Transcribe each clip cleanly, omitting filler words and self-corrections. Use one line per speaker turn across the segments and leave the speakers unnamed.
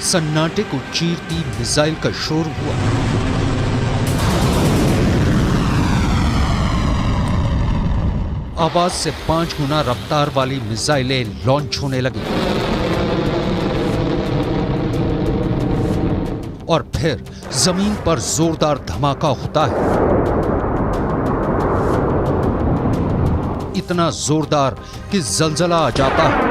सन्नाटे को चीरती मिसाइल का शोर हुआ। आवाज से 5 गुना रफ्तार वाली मिसाइलें लॉन्च होने लगी और फिर जमीन पर जोरदार धमाका होता है, इतना जोरदार कि जलजला आ जाता है।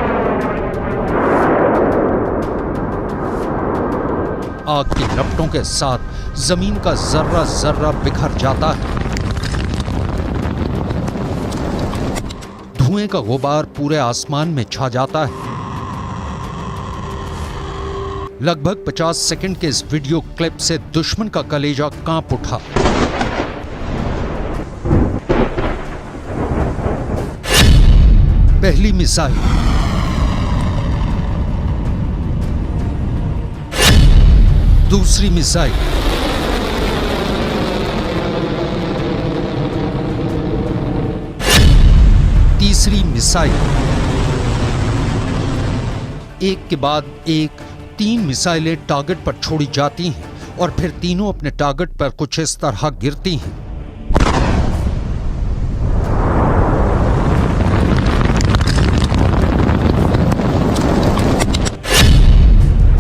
आग की लपटों के साथ जमीन का जर्रा जर्रा बिखर जाता है। धुएं का गुबार पूरे आसमान में छा जाता है। लगभग 50 सेकंड के इस वीडियो क्लिप से दुश्मन का कलेजा कांप उठा। पहली मिसाइल, दूसरी मिसाइल, तीसरी मिसाइल, एक के बाद एक 3 मिसाइलें टारगेट पर छोड़ी जाती हैं और फिर तीनों अपने टारगेट पर कुछ इस तरह गिरती हैं।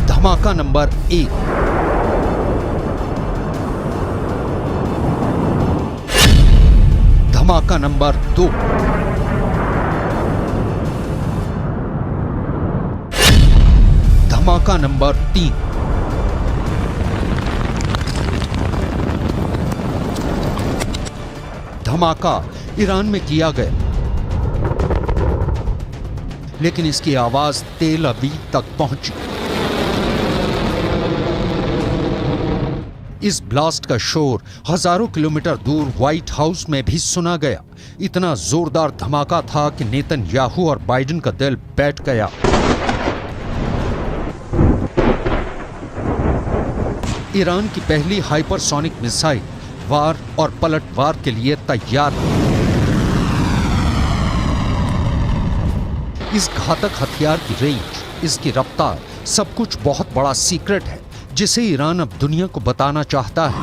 धमाका नंबर 1, धमाका नंबर 2, धमाका नंबर 3, धमाका ईरान में किया गया, लेकिन इसकी आवाज तेल अवीव तक पहुंची। इस ब्लास्ट का शोर हजारों किलोमीटर दूर व्हाइट हाउस में भी सुना गया। इतना जोरदार धमाका था कि नेतन्याहू और बाइडेन का दिल बैठ गया। ईरान की पहली हाइपरसोनिक मिसाइल वार और पलटवार के लिए तैयार है। इस घातक हथियार की रेंज, इसकी रफ्तार, सब कुछ बहुत बड़ा सीक्रेट है जिसे ईरान अब दुनिया को बताना चाहता है।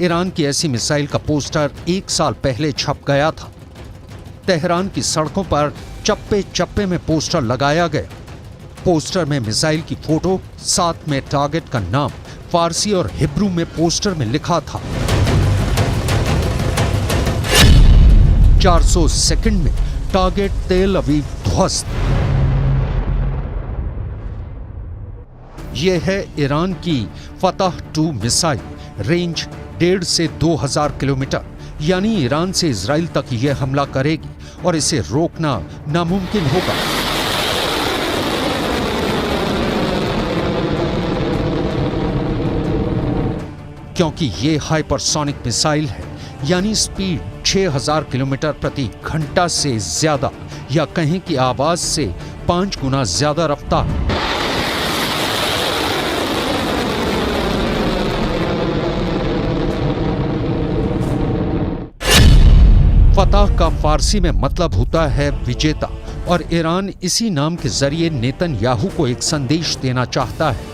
ईरान की ऐसी मिसाइल का पोस्टर 1 साल पहले छप गया था। तेहरान की सड़कों पर चप्पे चप्पे में पोस्टर लगाया गया। पोस्टर में मिसाइल की फोटो, साथ में टारगेट का नाम फारसी और हिब्रू में पोस्टर में लिखा था। 400 सेकंड में टारगेट तेल अवीव ध्वस्त। यह है ईरान की फतह 2 मिसाइल। रेंज 1.5 से 2000 किलोमीटर, यानी ईरान से इजराइल तक यह हमला करेगी और इसे रोकना नामुमकिन होगा। क्योंकि ये हाइपरसोनिक मिसाइल है, यानी स्पीड 6000 किलोमीटर प्रति घंटा से ज्यादा, या कहें कि आवाज से 5 गुना ज्यादा रफ्तार। फतह का फारसी में मतलब होता है विजेता, और ईरान इसी नाम के जरिए नेतन्याहू को एक संदेश देना चाहता है।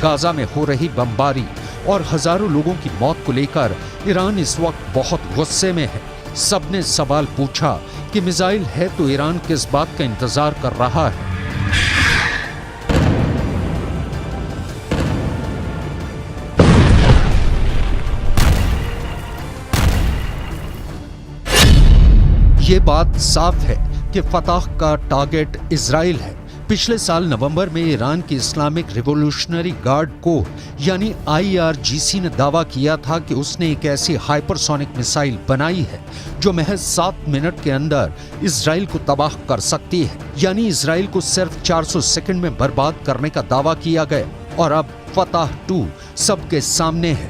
गाजा में हो रही बमबारी और हजारों लोगों की मौत को लेकर ईरान इस वक्त बहुत गुस्से में है। सबने सवाल पूछा कि मिसाइल है तो ईरान किस बात का इंतजार कर रहा है। ये बात साफ है कि फतह का टारगेट इजराइल है। पिछले साल नवंबर में ईरान की इस्लामिक रिवॉल्यूशनरी गार्ड कोर यानी IRGC ने दावा किया था कि उसने एक ऐसी हाइपरसोनिक मिसाइल बनाई है जो महज 7 मिनट के अंदर इजराइल को तबाह कर सकती है। यानी इजराइल को सिर्फ 400 सेकंड में बर्बाद करने का दावा किया गया, और अब फतह 2 सबके सामने है।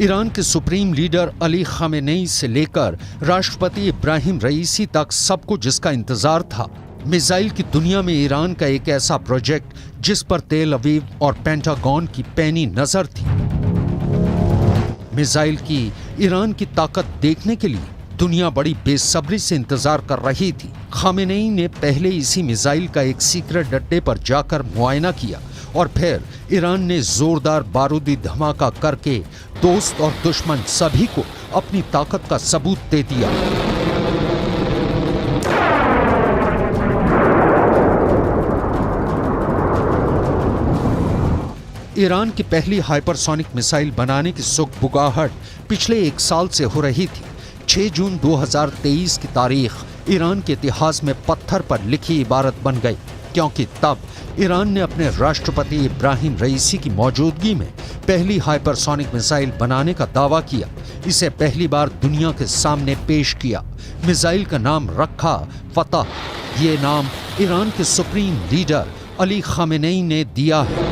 ईरान के सुप्रीम लीडर अली खामेनेई से लेकर राष्ट्रपति इब्राहिम रईसी तक सबको जिसका इंतजार था, मिसाइल की दुनिया में ईरान का एक ऐसा प्रोजेक्ट जिस पर तेल अवीव और पेंटागन की पैनी नजर थी। मिसाइल की ईरान की ताकत देखने के लिए दुनिया बड़ी बेसब्री से इंतजार कर रही थी। खामेनेई ने पहले इसी मिसाइल का एक सीक्रेट अड्डे पर जाकर मुआयना किया और फिर ईरान ने जोरदार बारूदी धमाका करके दोस्त और दुश्मन सभी को अपनी ताकत का सबूत दे दिया। ईरान की पहली हाइपरसोनिक मिसाइल बनाने की सुगबुगाहट पिछले एक साल से हो रही थी। 6 जून 2023 की तारीख ईरान के इतिहास में पत्थर पर लिखी इबारत बन गई, क्योंकि तब ईरान ने अपने राष्ट्रपति इब्राहिम रईसी की मौजूदगी में पहली हाइपरसोनिक मिसाइल बनाने का दावा किया। इसे पहली बार दुनिया के सामने पेश किया। मिसाइल का नाम रखा फतह। ये नाम ईरान के सुप्रीम लीडर अली खामेनेई ने दिया है।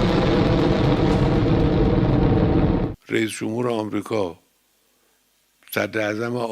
रईस जमहूर अमेरिका, सदर आज़म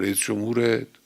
रईस जमहूर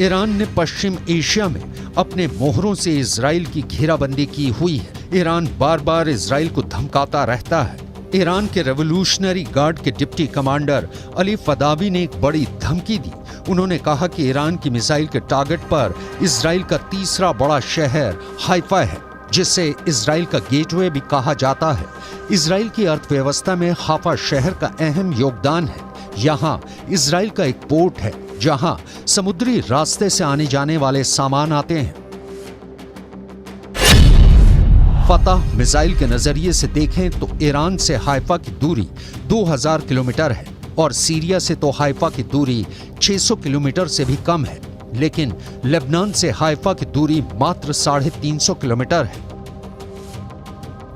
ईरान ने पश्चिम एशिया में अपने मोहरों से इजराइल की घेराबंदी की हुई है। ईरान बार बार इजराइल को धमकाता रहता है। ईरान के रेवोल्यूशनरी गार्ड के डिप्टी कमांडर अली फदावी ने एक बड़ी धमकी दी। उन्होंने कहा कि ईरान की मिसाइल के टारगेट पर इजराइल का तीसरा बड़ा शहर हाइफा है, जिसे इजराइल का गेटवे भी कहा जाता है। इजराइल की अर्थव्यवस्था में हाइफा शहर का अहम योगदान है। यहाँ इजराइल का एक पोर्ट है जहाँ समुद्री रास्ते से आने जाने वाले सामान आते हैं। फतह मिसाइल के नजरिए से देखें तो ईरान से हाइफा की दूरी 2000 किलोमीटर है और सीरिया से तो हाइफा की दूरी 600 किलोमीटर से भी कम है, लेकिन लेबनान से हाइफा की दूरी मात्र 350 किलोमीटर है।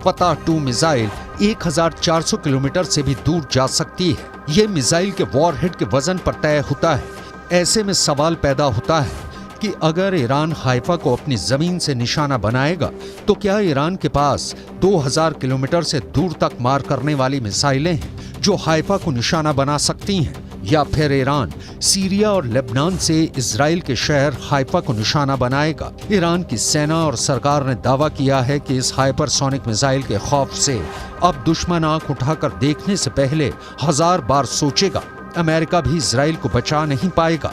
फतह 2 मिसाइल 1400 किलोमीटर से भी दूर जा सकती है। यह मिसाइल के वॉरहेड के वजन पर तय होता है। ऐसे में सवाल पैदा होता है कि अगर ईरान हाइफा को अपनी जमीन से निशाना बनाएगा तो क्या ईरान के पास 2000 किलोमीटर से दूर तक मार करने वाली मिसाइलें हैं जो हाइफा को निशाना बना सकती हैं, या फिर ईरान सीरिया और लेबनान से इजराइल के शहर हाइफा को निशाना बनाएगा। ईरान की सेना और सरकार ने दावा किया है कि इस हाइपरसोनिक मिसाइल के खौफ से अब दुश्मन आंख उठाकर देखने से पहले 1000 बार सोचेगा। अमेरिका भी इजराइल को बचा नहीं पाएगा।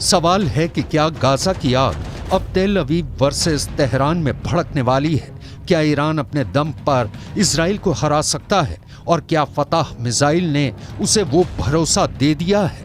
सवाल है कि क्या गाजा की आग अब तेल अवीव वर्सेस तेहरान में भड़कने वाली है? क्या ईरान अपने दम पर इजराइल को हरा सकता है? और क्या फतह मिसाइल ने उसे वो भरोसा दे दिया है?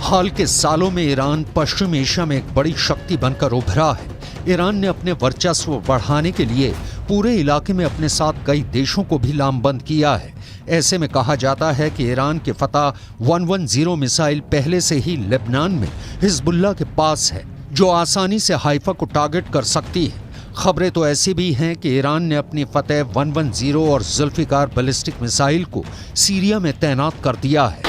हाल के सालों में ईरान पश्चिम एशिया में एक बड़ी शक्ति बनकर उभरा है। ईरान ने अपने वर्चस्व बढ़ाने के लिए पूरे इलाके में अपने साथ कई देशों को भी लामबंद किया है। ऐसे में कहा जाता है कि ईरान के फतह 110 मिसाइल पहले से ही लेबनान में हिजबुल्लाह के पास है, जो आसानी से हाइफा को टारगेट कर सकती है। खबरें तो ऐसी भी हैं कि ईरान ने अपनी फतेह 110 और जुल्फिकार बैलिस्टिक मिसाइल को सीरिया में तैनात कर दिया है।